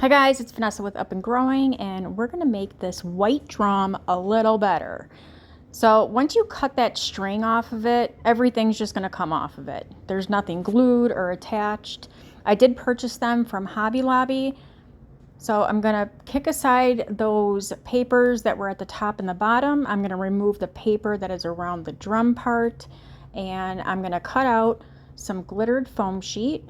Hi guys, it's Vanessa with Up and Growing, and we're gonna make this white drum a little better. So once you cut that string off of it, everything's just gonna come off of it. There's nothing glued or attached. I did purchase them from Hobby Lobby. So I'm gonna kick aside those papers that were at the top and the bottom. I'm gonna remove the paper that is around the drum part, and I'm gonna cut out some glittered foam sheet.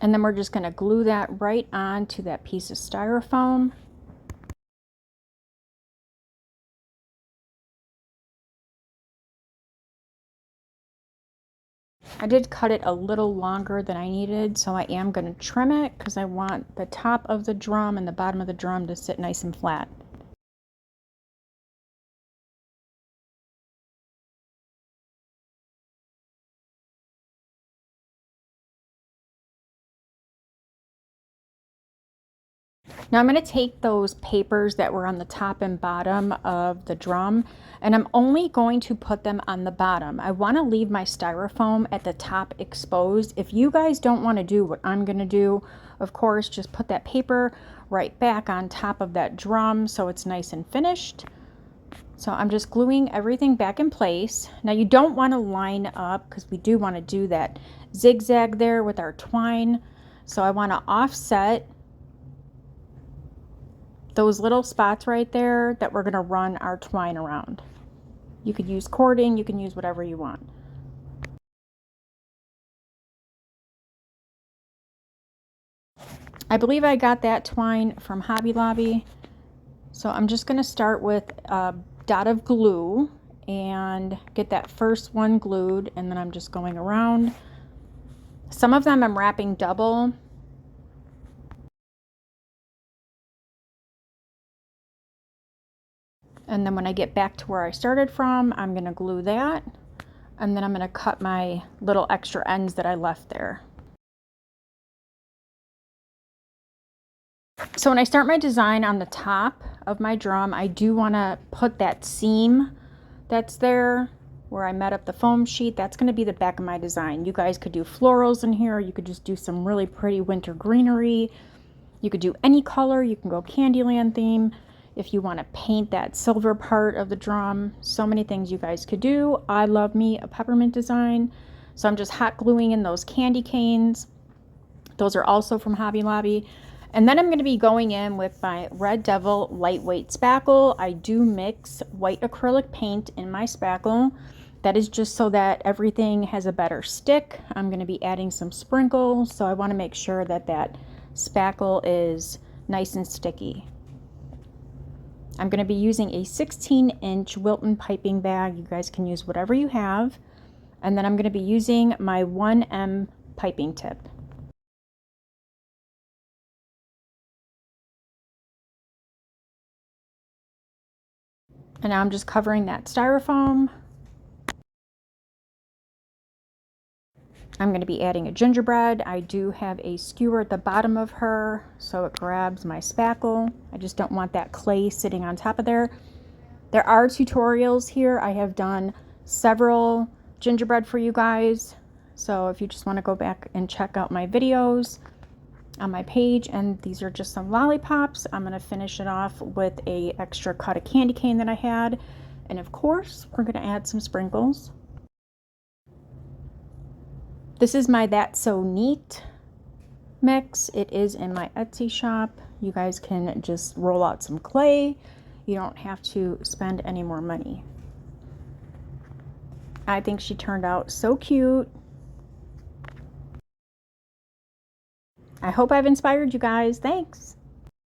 And then we're just going to glue that right onto that piece of styrofoam. I did cut it a little longer than I needed, so I am going to trim it because I want the top of the drum and the bottom of the drum to sit nice and flat. Now I'm going to take those papers that were on the top and bottom of the drum, and I'm only going to put them on the bottom. I want to leave my styrofoam at the top exposed. If you guys don't want to do what I'm going to do, of course, just put that paper right back on top of that drum so it's nice and finished. So I'm just gluing everything back in place. Now you don't want to line up because we do want to do that zigzag there with our twine. So I want to offset those little spots right there that we're going to run our twine around. You could use cording, you can use whatever you want. I believe I got that twine from Hobby Lobby. So I'm just going to start with a dot of glue and get that first one glued, and then I'm just going around. Some of them I'm wrapping double. And then when I get back to where I started from, I'm going to glue that. And then I'm going to cut my little extra ends that I left there. So when I start my design on the top of my drum, I do want to put that seam that's there where I met up the foam sheet. That's going to be the back of my design. You guys could do florals in here. You could just do some really pretty winter greenery. You could do any color. You can go Candyland theme. If you want to paint that silver part of the drum, so many things you guys could do. I love me a peppermint design. So I'm just hot gluing in those candy canes. Those are also from Hobby Lobby. And then I'm going to be going in with my Red Devil lightweight spackle. I do mix white acrylic paint in my spackle. That is just so that everything has a better stick. I'm going to be adding some sprinkles, so I want to make sure that that spackle is nice and sticky. I'm going to be using a 16-inch Wilton piping bag. You guys can use whatever you have. And then I'm going to be using my 1M piping tip. And now I'm just covering that styrofoam. I'm going to be adding a gingerbread. I do have a skewer at the bottom of her so it grabs my spackle. I just don't want that clay sitting on top of there. There are tutorials here. I have done several gingerbread for you guys. So if you just want to go back and check out my videos on my page, and these are just some lollipops. I'm going to finish it off with a extra cut of candy cane that I had. And of course, we're going to add some sprinkles. This is my That's So Neat mix. It is in my Etsy shop. You guys can just roll out some clay. You don't have to spend any more money. I think she turned out so cute. I hope I've inspired you guys. Thanks.